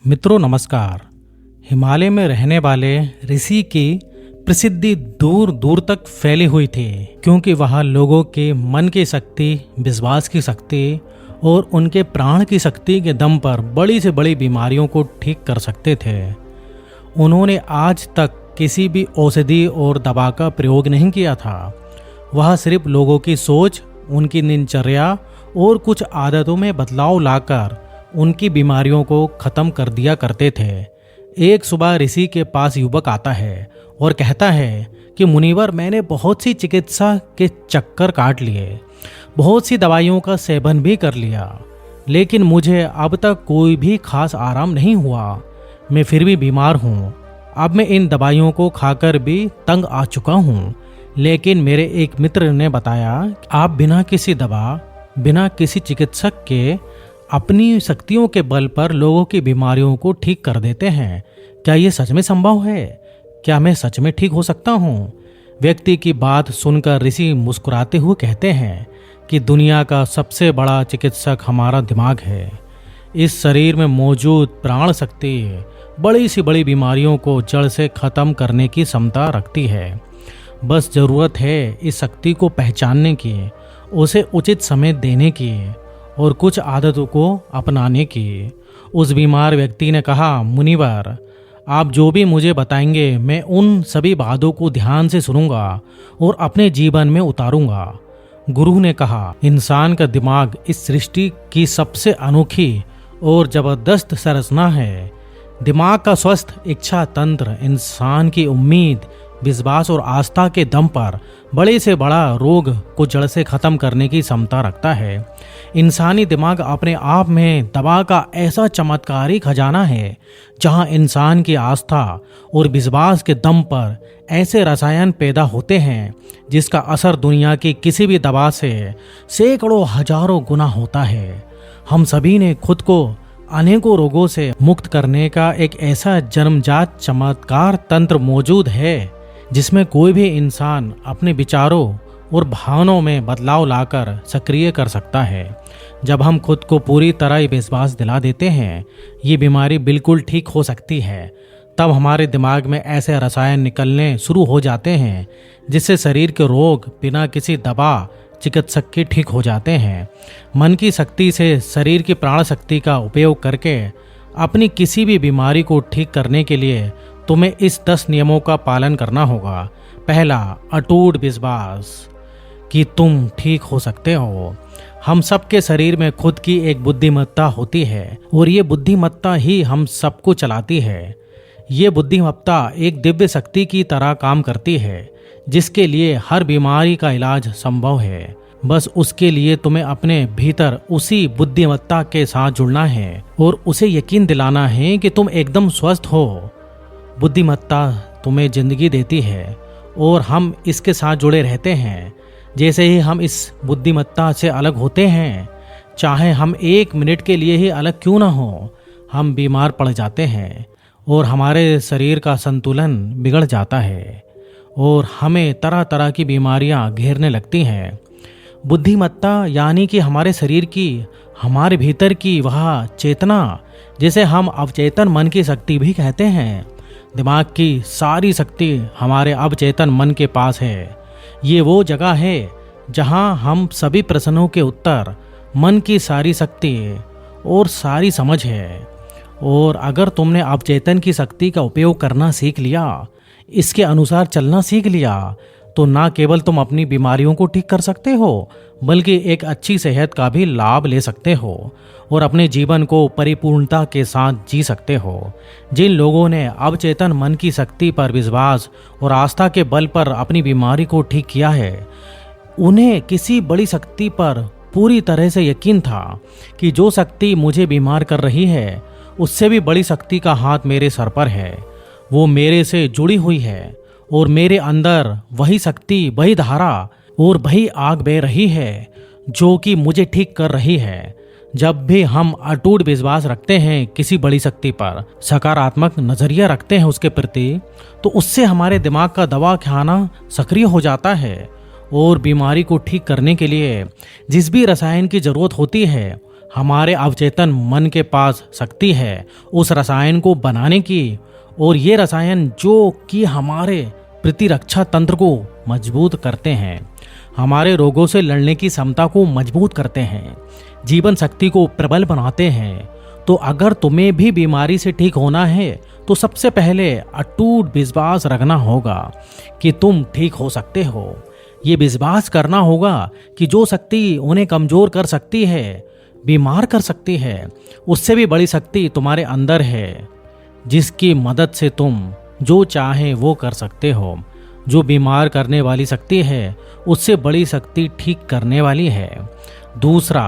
मित्रों नमस्कार। हिमालय में रहने वाले ऋषि की प्रसिद्धि दूर दूर तक फैली हुई थी, क्योंकि वह लोगों के मन की शक्ति, विश्वास की शक्ति और उनके प्राण की शक्ति के दम पर बड़ी से बड़ी बीमारियों को ठीक कर सकते थे। उन्होंने आज तक किसी भी औषधि और दवा का प्रयोग नहीं किया था। वह सिर्फ लोगों की सोच, उनकी दिनचर्या और कुछ आदतों में बदलाव लाकर उनकी बीमारियों को खत्म कर दिया करते थे। एक सुबह ऋषि के पास युवक आता है और कहता है कि मुनिवर, मैंने बहुत सी चिकित्सा के चक्कर काट लिए, बहुत सी दवाइयों का सेवन भी कर लिया, लेकिन मुझे अब तक कोई भी खास आराम नहीं हुआ। मैं फिर भी बीमार हूँ। अब मैं इन दवाइयों को खाकर भी तंग आ चुका हूँ। लेकिन मेरे एक मित्र ने बताया, आप बिना किसी दवा, बिना किसी चिकित्सक के अपनी शक्तियों के बल पर लोगों की बीमारियों को ठीक कर देते हैं। क्या ये सच में संभव है? क्या मैं सच में ठीक हो सकता हूँ? व्यक्ति की बात सुनकर ऋषि मुस्कुराते हुए कहते हैं कि दुनिया का सबसे बड़ा चिकित्सक हमारा दिमाग है। इस शरीर में मौजूद प्राण शक्ति बड़ी सी बड़ी बीमारियों को जड़ से खत्म करने की क्षमता रखती है। बस जरूरत है इस शक्ति को पहचानने की, उसे उचित समय देने की और कुछ आदतों को अपनाने की। उस बीमार व्यक्ति ने कहा, मुनिवर, आप जो भी मुझे बताएंगे मैं उन सभी बातों को ध्यान से सुनूंगा और अपने जीवन में उतारूंगा। गुरु ने कहा, इंसान का दिमाग इस सृष्टि की सबसे अनोखी और जबरदस्त संरचना है। दिमाग का स्वस्थ इच्छा तंत्र इंसान की उम्मीद, विश्वास और आस्था के दम पर बड़े से बड़ा रोग को जड़ से खत्म करने की क्षमता रखता है। इंसानी दिमाग अपने आप में दवा का ऐसा चमत्कारी खजाना है, जहां इंसान की आस्था और विश्वास के दम पर ऐसे रसायन पैदा होते हैं जिसका असर दुनिया की किसी भी दवा से सैकड़ों हजारों गुना होता है। हम सभी ने खुद को अनेकों रोगों से मुक्त करने का एक ऐसा जन्मजात चमत्कार तंत्र मौजूद है, जिसमें कोई भी इंसान अपने विचारों और भावनाओं में बदलाव लाकर सक्रिय कर सकता है। जब हम खुद को पूरी तरह विश्वास दिला देते हैं ये बीमारी बिल्कुल ठीक हो सकती है, तब हमारे दिमाग में ऐसे रसायन निकलने शुरू हो जाते हैं जिससे शरीर के रोग बिना किसी दवा, चिकित्सक के ठीक हो जाते हैं। मन की शक्ति से शरीर की प्राण शक्ति का उपयोग करके अपनी किसी भी बीमारी को ठीक करने के लिए तुम्हें इस 10 नियमों का पालन करना होगा। पहला, अटूट विश्वास कि तुम ठीक हो सकते हो। हम सबके शरीर में खुद की एक बुद्धिमत्ता होती है और ये बुद्धिमत्ता ही हम सबको चलाती है। ये बुद्धिमत्ता एक दिव्य शक्ति की तरह काम करती है, जिसके लिए हर बीमारी का इलाज संभव है। बस उसके लिए तुम्हें अपने भीतर उसी बुद्धिमत्ता के साथ जुड़ना है और उसे यकीन दिलाना है कि तुम एकदम स्वस्थ हो। बुद्धिमत्ता तुम्हें जिंदगी देती है और हम इसके साथ जुड़े रहते हैं। जैसे ही हम इस बुद्धिमत्ता से अलग होते हैं, चाहे हम 1 मिनट के लिए ही अलग क्यों ना हो, हम बीमार पड़ जाते हैं और हमारे शरीर का संतुलन बिगड़ जाता है और हमें तरह तरह की बीमारियां घेरने लगती हैं। बुद्धिमत्ता यानी कि हमारे शरीर की, हमारे भीतर की वह चेतना, जिसे हम अवचेतन मन की शक्ति भी कहते हैं। दिमाग की सारी शक्ति हमारे अवचेतन मन के पास है। ये वो जगह है जहां हम सभी प्रश्नों के उत्तर, मन की सारी शक्ति और सारी समझ है। और अगर तुमने अवचेतन की शक्ति का उपयोग करना सीख लिया, इसके अनुसार चलना सीख लिया, तो ना केवल तुम अपनी बीमारियों को ठीक कर सकते हो, बल्कि एक अच्छी सेहत का भी लाभ ले सकते हो और अपने जीवन को परिपूर्णता के साथ जी सकते हो। जिन लोगों ने अवचेतन मन की शक्ति पर विश्वास और आस्था के बल पर अपनी बीमारी को ठीक किया है, उन्हें किसी बड़ी शक्ति पर पूरी तरह से यकीन था कि जो शक्ति मुझे बीमार कर रही है, उससे भी बड़ी शक्ति का हाथ मेरे सर पर है। वो मेरे से जुड़ी हुई है और मेरे अंदर वही शक्ति, वही धारा और वही आग बह रही है जो कि मुझे ठीक कर रही है। जब भी हम अटूट विश्वास रखते हैं किसी बड़ी शक्ति पर, सकारात्मक नजरिया रखते हैं उसके प्रति, तो उससे हमारे दिमाग का दवा खाना सक्रिय हो जाता है और बीमारी को ठीक करने के लिए जिस भी रसायन की जरूरत होती है हमारे अवचेतन मन के पास शक्ति है उस रसायन को बनाने की, और ये रसायन जो कि हमारे प्रतिरक्षा तंत्र को मजबूत करते हैं, हमारे रोगों से लड़ने की क्षमता को मजबूत करते हैं, जीवन शक्ति को प्रबल बनाते हैं। तो अगर तुम्हें भी बीमारी से ठीक होना है तो सबसे पहले अटूट विश्वास रखना होगा कि तुम ठीक हो सकते हो। ये विश्वास करना होगा कि जो शक्ति उन्हें कमजोर कर सकती है, बीमार कर सकती है, उससे भी बड़ी शक्ति तुम्हारे अंदर है, जिसकी मदद से तुम जो चाहे वो कर सकते हो। जो बीमार करने वाली शक्ति है उससे बड़ी शक्ति ठीक करने वाली है। दूसरा,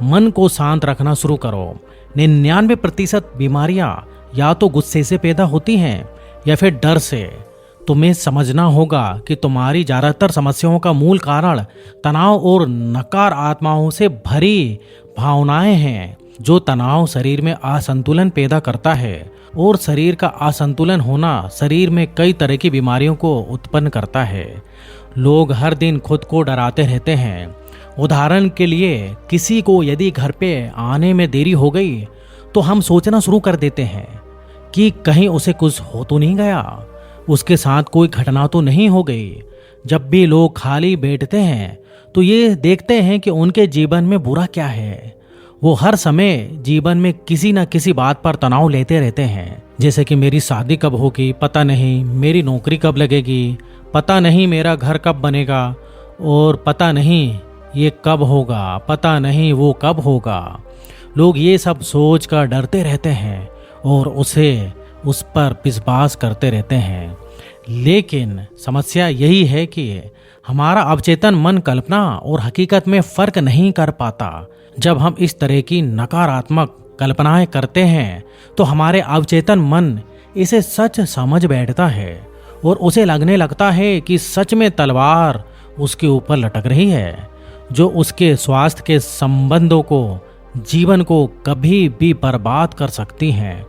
मन को शांत रखना शुरू करो। 99% बीमारियां या तो गुस्से से पैदा होती हैं या फिर डर से। तुम्हें समझना होगा कि तुम्हारी ज़्यादातर समस्याओं का मूल कारण तनाव और नकारात्मकताओं से भरी भावनाएं हैं। जो तनाव शरीर में असंतुलन पैदा करता है, और शरीर का असंतुलन होना शरीर में कई तरह की बीमारियों को उत्पन्न करता है। लोग हर दिन खुद को डराते रहते हैं। उदाहरण के लिए, किसी को यदि घर पे आने में देरी हो गई तो हम सोचना शुरू कर देते हैं कि कहीं उसे कुछ हो तो नहीं गया, उसके साथ कोई घटना तो नहीं हो गई। जब भी लोग खाली बैठते हैं तो ये देखते हैं कि उनके जीवन में बुरा क्या है। वो हर समय जीवन में किसी न किसी बात पर तनाव लेते रहते हैं, जैसे कि मेरी शादी कब होगी, पता नहीं मेरी नौकरी कब लगेगी, पता नहीं मेरा घर कब बनेगा, और पता नहीं ये कब होगा, पता नहीं वो कब होगा। लोग ये सब सोच कर डरते रहते हैं और उस पर विश्वास करते रहते हैं। लेकिन समस्या यही है कि हमारा अवचेतन मन कल्पना और हकीकत में फर्क नहीं कर पाता। जब हम इस तरह की नकारात्मक कल्पनाएं करते हैं तो हमारे अवचेतन मन इसे सच समझ बैठता है और उसे लगने लगता है कि सच में तलवार उसके ऊपर लटक रही है, जो उसके स्वास्थ्य के संबंधों को, जीवन को कभी भी बर्बाद कर सकती हैं।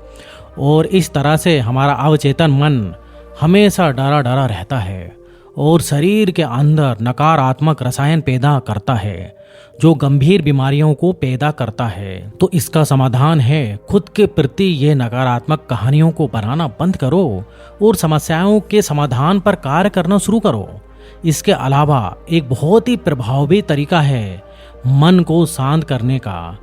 और इस तरह से हमारा अवचेतन मन हमेशा डरा डरा रहता है और शरीर के अंदर नकारात्मक रसायन पैदा करता है, जो गंभीर बीमारियों को पैदा करता है। तो इसका समाधान है, खुद के प्रति ये नकारात्मक कहानियों को बनाना बंद करो और समस्याओं के समाधान पर कार्य करना शुरू करो। इसके अलावा एक बहुत ही प्रभावी तरीका है मन को शांत करने का,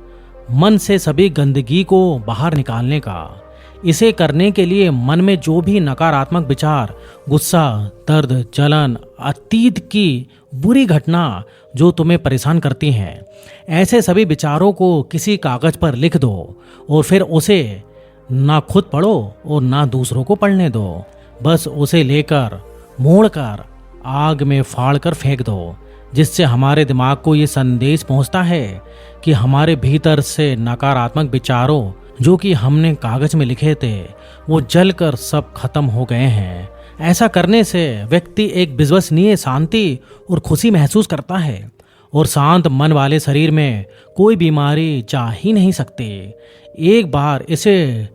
मन से सभी गंदगी को बाहर निकालने का। इसे करने के लिए मन में जो भी नकारात्मक विचार, गुस्सा, दर्द, जलन, अतीत की बुरी घटना जो तुम्हें परेशान करती हैं, ऐसे सभी विचारों को किसी कागज पर लिख दो और फिर उसे ना खुद पढ़ो और ना दूसरों को पढ़ने दो। बस उसे लेकर मोड़कर आग में फाड़ कर फेंक दो, जिससे हमारे दिमाग को ये संदेश पहुंचता है कि हमारे भीतर से नकारात्मक विचारों जो कि हमने कागज में लिखे थे वो जलकर सब खत्म हो गए हैं। ऐसा करने से व्यक्ति एक विश्वसनीय शांति और खुशी महसूस करता है, और शांत मन वाले शरीर में कोई बीमारी जा ही नहीं सकती। एक बार इसे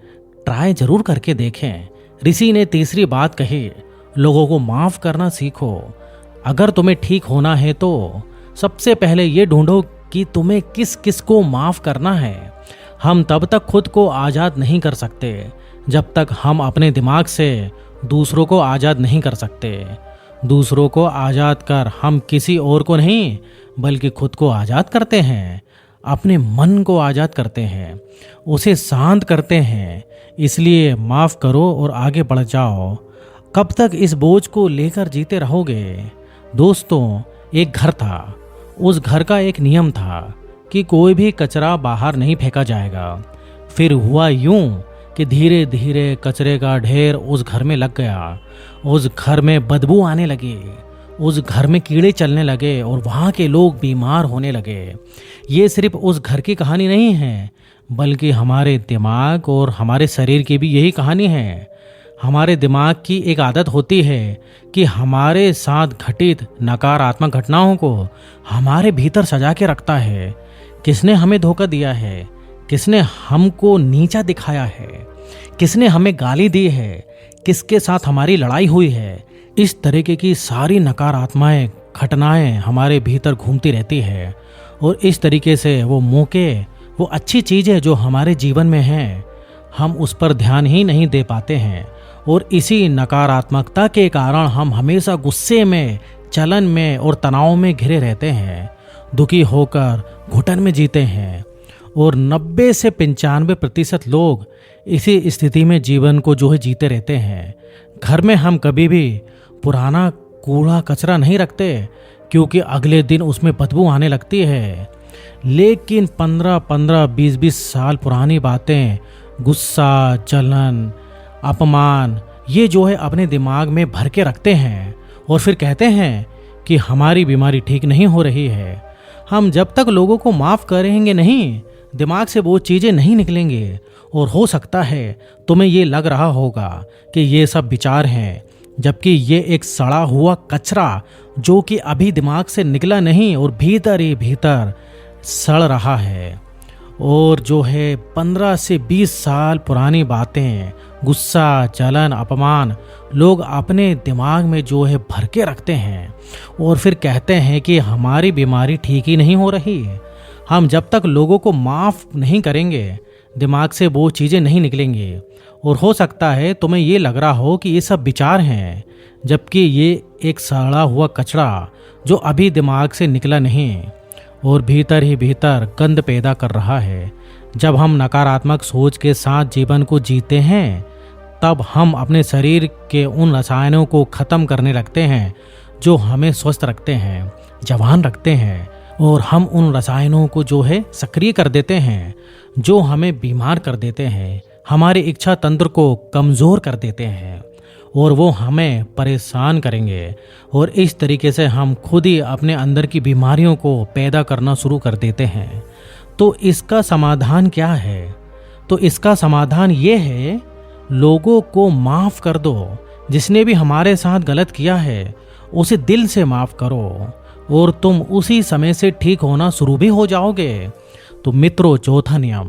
ट्राई जरूर करके देखें। ऋषि ने तीसरी बात कही, लोगों को माफ करना सीखो। अगर तुम्हें ठीक होना है तो सबसे पहले ये ढूंढो कि तुम्हें किस किस को माफ करना है। हम तब तक खुद को आज़ाद नहीं कर सकते जब तक हम अपने दिमाग से दूसरों को आज़ाद नहीं कर सकते। दूसरों को आज़ाद कर हम किसी और को नहीं बल्कि खुद को आज़ाद करते हैं, अपने मन को आज़ाद करते हैं, उसे शांत करते हैं। इसलिए माफ़ करो और आगे बढ़ जाओ। कब तक इस बोझ को लेकर जीते रहोगे? दोस्तों, एक घर था। उस घर का एक नियम था कि कोई भी कचरा बाहर नहीं फेंका जाएगा। फिर हुआ यूं कि धीरे धीरे कचरे का ढेर उस घर में लग गया। उस घर में बदबू आने लगी, उस घर में कीड़े चलने लगे और वहाँ के लोग बीमार होने लगे। ये सिर्फ उस घर की कहानी नहीं है, बल्कि हमारे दिमाग और हमारे शरीर की भी यही कहानी है। हमारे दिमाग की एक आदत होती है कि हमारे साथ घटित नकारात्मक घटनाओं को हमारे भीतर सजा के रखता है। किसने हमें धोखा दिया है, किसने हमको नीचा दिखाया है, किसने हमें गाली दी है, किसके साथ हमारी लड़ाई हुई है, इस तरीके की सारी नकारात्मक घटनाएं हमारे भीतर घूमती रहती है। और इस तरीके से वो मौके वो अच्छी चीज़ें जो हमारे जीवन में हैं, हम उस पर ध्यान ही नहीं दे पाते हैं और इसी नकारात्मकता के कारण हम हमेशा गुस्से में, चलन में और तनाव में घिरे रहते हैं, दुखी होकर घुटन में जीते हैं। और 90 से 95% लोग इसी स्थिति में जीवन को जो है जीते रहते हैं। घर में हम कभी भी पुराना कूड़ा कचरा नहीं रखते क्योंकि अगले दिन उसमें बदबू आने लगती है, लेकिन 15-15, 20-20 साल पुरानी बातें, गुस्सा, जलन, अपमान, ये जो है अपने दिमाग में भर के रखते हैं और फिर कहते हैं कि हमारी बीमारी ठीक नहीं हो रही है। हम जब तक लोगों को माफ़ करेंगे नहीं, दिमाग से वो चीज़ें नहीं निकलेंगे। और हो सकता है तुम्हें ये लग रहा होगा कि ये सब विचार हैं, जबकि ये एक सड़ा हुआ कचरा जो कि अभी दिमाग से निकला नहीं और भीतर ही भीतर सड़ रहा है। और जो है 15 से 20 साल पुरानी बातें, गुस्सा, जलन, अपमान लोग अपने दिमाग में जो है भर के रखते हैं और फिर कहते हैं कि हमारी बीमारी ठीक ही नहीं हो रही। हम जब तक लोगों को माफ़ नहीं करेंगे, दिमाग से वो चीज़ें नहीं निकलेंगी। और हो सकता है तुम्हें ये लग रहा हो कि ये सब विचार हैं, जबकि ये एक सड़ा हुआ कचरा जो अभी दिमाग से निकला नहीं और भीतर ही भीतर गंध पैदा कर रहा है। जब हम नकारात्मक सोच के साथ जीवन को जीते हैं, तब हम अपने शरीर के उन रसायनों को ख़त्म करने लगते हैं जो हमें स्वस्थ रखते हैं, जवान रखते हैं, और हम उन रसायनों को जो है सक्रिय कर देते हैं जो हमें बीमार कर देते हैं, हमारे इच्छा तंत्र को कमज़ोर कर देते हैं और वो हमें परेशान करेंगे। और इस तरीके से हम खुद ही अपने अंदर की बीमारियों को पैदा करना शुरू कर देते हैं। तो इसका समाधान क्या है? तो इसका समाधान ये है, लोगों को माफ़ कर दो। जिसने भी हमारे साथ गलत किया है उसे दिल से माफ़ करो और तुम उसी समय से ठीक होना शुरू भी हो जाओगे। तो मित्रों, चौथा नियम,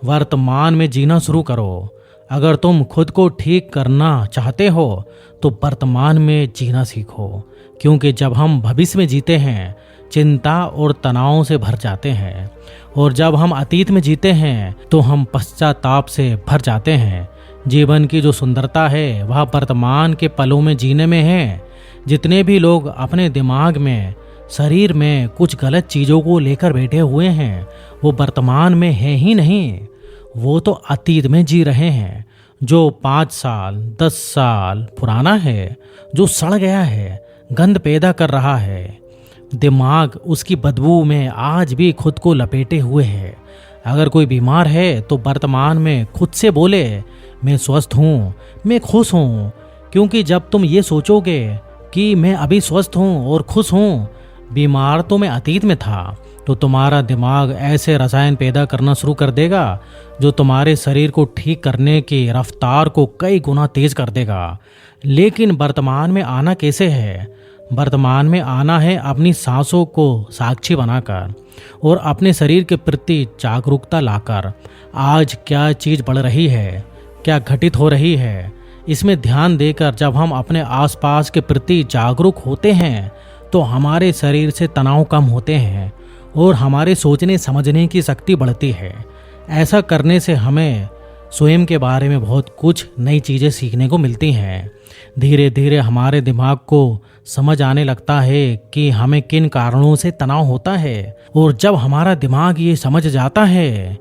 वर्तमान में जीना शुरू करो। अगर तुम खुद को ठीक करना चाहते हो तो वर्तमान में जीना सीखो, क्योंकि जब हम भविष्य में जीते हैं चिंता और तनाव से भर जाते हैं, और जब हम अतीत में जीते हैं तो हम पश्चाताप से भर जाते हैं। जीवन की जो सुंदरता है वह वर्तमान के पलों में जीने में है। जितने भी लोग अपने दिमाग में, शरीर में कुछ गलत चीज़ों को लेकर बैठे हुए हैं, वो वर्तमान में है ही नहीं, वो तो अतीत में जी रहे हैं, जो 5 साल 10 साल पुराना है, जो सड़ गया है, गंध पैदा कर रहा है। दिमाग उसकी बदबू में आज भी खुद को लपेटे हुए है। अगर कोई बीमार है तो वर्तमान में खुद से बोले, मैं स्वस्थ हूँ, मैं खुश हूँ। क्योंकि जब तुम ये सोचोगे कि मैं अभी स्वस्थ हूँ और खुश हूँ, बीमार तो मैं अतीत में था, तो तुम्हारा दिमाग ऐसे रसायन पैदा करना शुरू कर देगा जो तुम्हारे शरीर को ठीक करने की रफ्तार को कई गुना तेज कर देगा। लेकिन वर्तमान में आना कैसे है? वर्तमान में आना है अपनी सांसों को साक्षी बनाकर और अपने शरीर के प्रति जागरूकता लाकर। आज क्या चीज़ बढ़ रही है, क्या घटित हो रही है, इसमें ध्यान देकर जब हम अपने आसपास के प्रति जागरूक होते हैं तो हमारे शरीर से तनाव कम होते हैं और हमारे सोचने समझने की शक्ति बढ़ती है। ऐसा करने से हमें स्वयं के बारे में बहुत कुछ नई चीज़ें सीखने को मिलती हैं। धीरे धीरे हमारे दिमाग को समझ आने लगता है कि हमें किन कारणों से तनाव होता है, और जब हमारा दिमाग ये समझ जाता है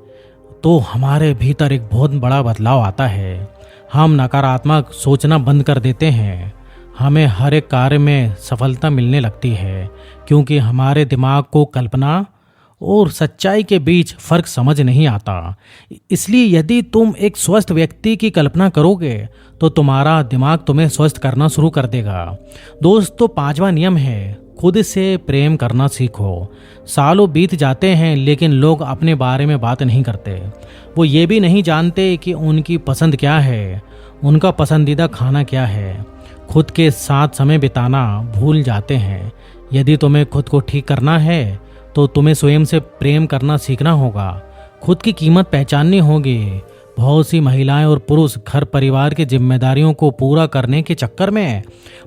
तो हमारे भीतर एक बहुत बड़ा बदलाव आता है। हम नकारात्मक सोचना बंद कर देते हैं। हमें हर एक कार्य में सफलता मिलने लगती है, क्योंकि हमारे दिमाग को कल्पना और सच्चाई के बीच फर्क समझ नहीं आता। इसलिए यदि तुम एक स्वस्थ व्यक्ति की कल्पना करोगे तो तुम्हारा दिमाग तुम्हें स्वस्थ करना शुरू कर देगा। दोस्तों, 5वां नियम है, खुद से प्रेम करना सीखो। सालों बीत जाते हैं लेकिन लोग अपने बारे में बात नहीं करते। वो ये भी नहीं जानते कि उनकी पसंद क्या है, उनका पसंदीदा खाना क्या है। खुद के साथ समय बिताना भूल जाते हैं। यदि तुम्हें खुद को ठीक करना है तो तुम्हें स्वयं से प्रेम करना सीखना होगा, खुद की कीमत पहचाननी होगी। बहुत सी महिलाएं और पुरुष घर परिवार की जिम्मेदारियों को पूरा करने के चक्कर में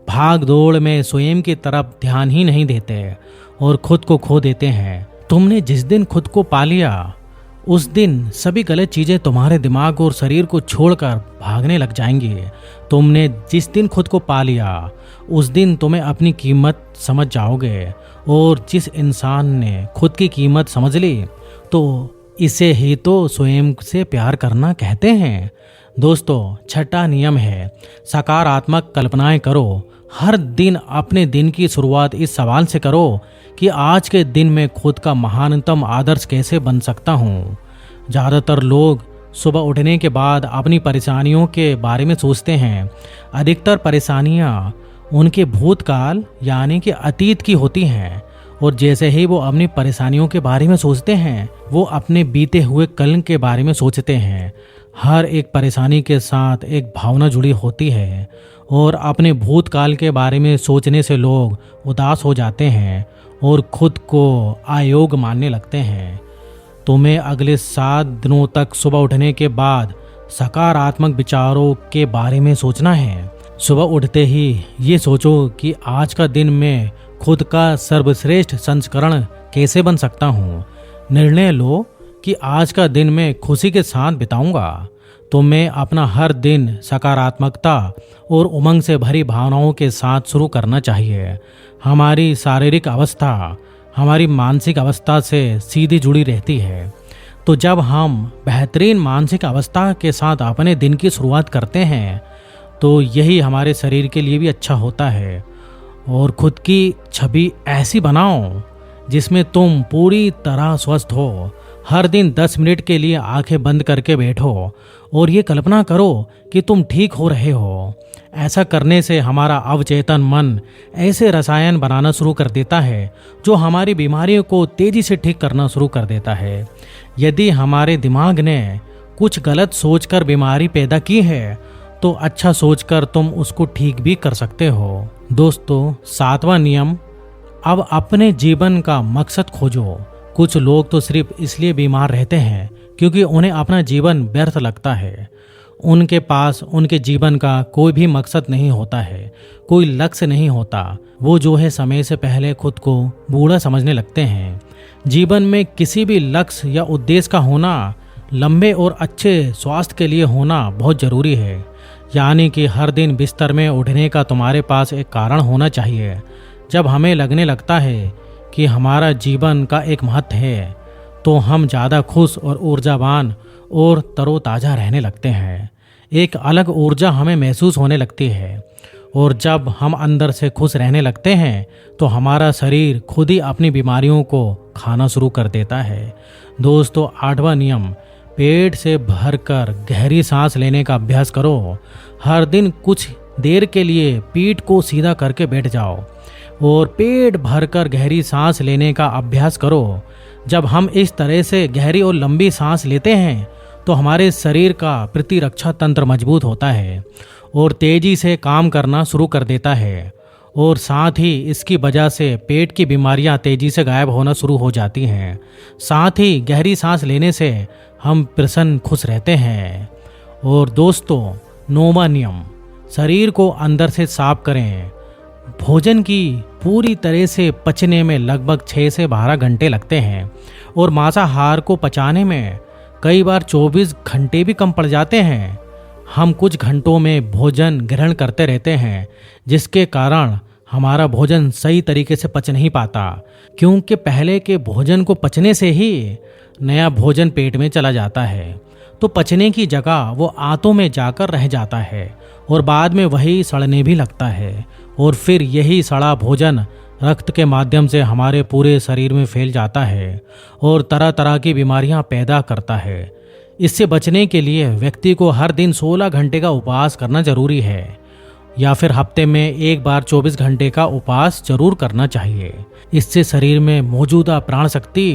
भाग दौड़ में स्वयं की तरफ ध्यान ही नहीं देते और खुद को खो देते हैं। तुमने जिस दिन खुद को पा लिया उस दिन सभी गलत चीजें तुम्हारे दिमाग और शरीर को छोड़कर भागने लग जाएंगी। तुमने जिस दिन खुद को पा लिया उस दिन तुम्हें अपनी कीमत समझ जाओगे, और जिस इंसान ने खुद की कीमत समझ ली तो इसे ही तो स्वयं से प्यार करना कहते हैं। दोस्तों, छठा नियम है सकारात्मक कल्पनाएं करो। हर दिन अपने दिन की शुरुआत इस सवाल से करो कि आज के दिन में खुद का महानतम आदर्श कैसे बन सकता हूँ। ज़्यादातर लोग सुबह उठने के बाद अपनी परेशानियों के बारे में सोचते हैं। अधिकतर परेशानियाँ उनके भूतकाल यानी कि अतीत की होती हैं, और जैसे ही वो अपनी परेशानियों के बारे में सोचते हैं वो अपने बीते हुए कल के बारे में सोचते हैं। हर एक परेशानी के साथ एक भावना जुड़ी होती है, और अपने भूतकाल के बारे में सोचने से लोग उदास हो जाते हैं और खुद को अयोग्य मानने लगते हैं। तुम्हें अगले 7 दिनों तक सुबह उठने के बाद सकारात्मक विचारों के बारे में सोचना है। सुबह उठते ही ये सोचो कि आज का दिन मैं खुद का सर्वश्रेष्ठ संस्करण कैसे बन सकता हूँ। निर्णय लो कि आज का दिन मैं खुशी के साथ बिताऊंगा। तुम्हें अपना हर दिन सकारात्मकता और उमंग से भरी भावनाओं के साथ शुरू करना चाहिए। हमारी शारीरिक अवस्था हमारी मानसिक अवस्था से सीधी जुड़ी रहती है, तो जब हम बेहतरीन मानसिक अवस्था के साथ अपने दिन की शुरुआत करते हैं तो यही हमारे शरीर के लिए भी अच्छा होता है। और खुद की छवि ऐसी बनाओ जिसमें तुम पूरी तरह स्वस्थ हो। हर दिन 10 मिनट के लिए आंखें बंद करके बैठो और ये कल्पना करो कि तुम ठीक हो रहे हो। ऐसा करने से हमारा अवचेतन मन ऐसे रसायन बनाना शुरू कर देता है जो हमारी बीमारियों को तेजी से ठीक करना शुरू कर देता है। यदि हमारे दिमाग ने कुछ गलत सोचकर बीमारी पैदा की है तो अच्छा सोचकर तुम उसको ठीक भी कर सकते हो। दोस्तों, 7वां नियम, अब अपने जीवन का मकसद खोजो। कुछ लोग तो सिर्फ इसलिए बीमार रहते हैं क्योंकि उन्हें अपना जीवन व्यर्थ लगता है। उनके पास उनके जीवन का कोई भी मकसद नहीं होता है, कोई लक्ष्य नहीं होता। वो जो है समय से पहले खुद को बूढ़ा समझने लगते हैं। जीवन में किसी भी लक्ष्य या उद्देश्य का होना लंबे और अच्छे स्वास्थ्य के लिए होना बहुत ज़रूरी है। यानी कि हर दिन बिस्तर में उठने का तुम्हारे पास एक कारण होना चाहिए। जब हमें लगने लगता है कि हमारा जीवन का एक महत्व है तो हम ज़्यादा खुश और ऊर्जावान और तरोताज़ा रहने लगते हैं। एक अलग ऊर्जा हमें महसूस होने लगती है, और जब हम अंदर से खुश रहने लगते हैं तो हमारा शरीर खुद ही अपनी बीमारियों को खाना शुरू कर देता है। दोस्तों, 8वां नियम, पेट से भरकर गहरी सांस लेने का अभ्यास करो। हर दिन कुछ देर के लिए पीठ को सीधा करके बैठ जाओ और पेट भरकर गहरी सांस लेने का अभ्यास करो। जब हम इस तरह से गहरी और लंबी सांस लेते हैं तो हमारे शरीर का प्रतिरक्षा तंत्र मजबूत होता है और तेजी से काम करना शुरू कर देता है, और साथ ही इसकी वजह से पेट की बीमारियां तेजी से गायब होना शुरू हो जाती हैं। साथ ही गहरी सांस लेने से हम प्रसन्न खुश रहते हैं। और दोस्तों, 9वां नियम, शरीर को अंदर से साफ करें। भोजन की पूरी तरह से पचने में लगभग 6 से 12 घंटे लगते हैं और मांसाहार को पचाने में कई बार 24 घंटे भी कम पड़ जाते हैं। हम कुछ घंटों में भोजन ग्रहण करते रहते हैं, जिसके कारण हमारा भोजन सही तरीके से पच नहीं पाता, क्योंकि पहले के भोजन को पचने से ही नया भोजन पेट में चला जाता है। तो पचने की जगह वो आंतों में जाकर रह जाता है और बाद में वही सड़ने भी लगता है, और फिर यही सड़ा भोजन रक्त के माध्यम से हमारे पूरे शरीर में फैल जाता है और तरह तरह की बीमारियां पैदा करता है। इससे बचने के लिए व्यक्ति को हर दिन 16 घंटे का उपवास करना जरूरी है, या फिर हफ्ते में एक बार 24 घंटे का उपवास जरूर करना चाहिए। इससे शरीर में मौजूदा प्राण शक्ति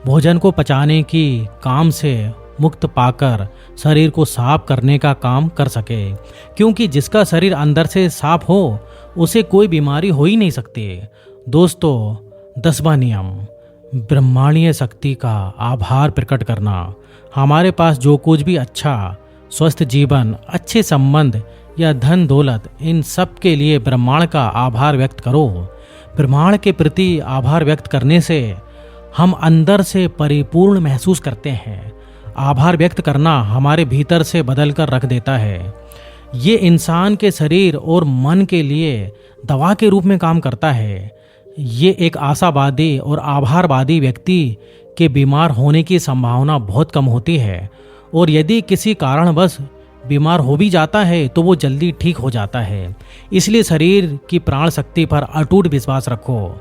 भोजन को पचाने की काम से मुक्त पाकर शरीर को साफ करने का काम कर सके, क्योंकि जिसका शरीर अंदर से साफ हो उसे कोई बीमारी हो ही नहीं सकती। दोस्तों, 10वां नियम, ब्रह्मांडीय शक्ति का आभार प्रकट करना। हमारे पास जो कुछ भी अच्छा, स्वस्थ जीवन, अच्छे संबंध या धन दौलत, इन सब के लिए ब्रह्मांड का आभार व्यक्त करो। ब्रह्मांड के प्रति आभार व्यक्त करने से हम अंदर से परिपूर्ण महसूस करते हैं। आभार व्यक्त करना हमारे भीतर से बदल कर रख देता है। ये इंसान के शरीर और मन के लिए दवा के रूप में काम करता है। ये एक आशावादी और आभारवादी व्यक्ति के बीमार होने की संभावना बहुत कम होती है, और यदि किसी कारणवश बीमार हो भी जाता है तो वो जल्दी ठीक हो जाता है। इसलिए शरीर की प्राण शक्ति पर अटूट विश्वास रखो,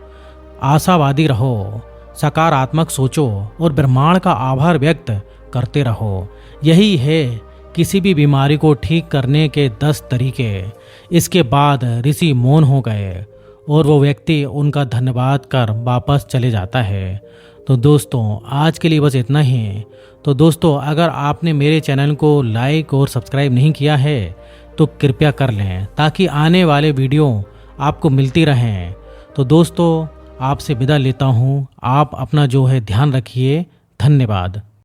आशावादी रहो, सकारात्मक सोचो और ब्रह्मांड का आभार व्यक्त करते रहो। यही है किसी भी बीमारी को ठीक करने के 10 तरीके। इसके बाद ऋषि मौन हो गए और वो व्यक्ति उनका धन्यवाद कर वापस चले जाता है। तो दोस्तों, आज के लिए बस इतना ही। तो दोस्तों, अगर आपने मेरे चैनल को लाइक और सब्सक्राइब नहीं किया है तो कृपया कर लें, ताकि आने वाले वीडियो आपको मिलती रहें। तो दोस्तों, आपसे विदा लेता हूँ। आप अपना जो है ध्यान रखिए। धन्यवाद।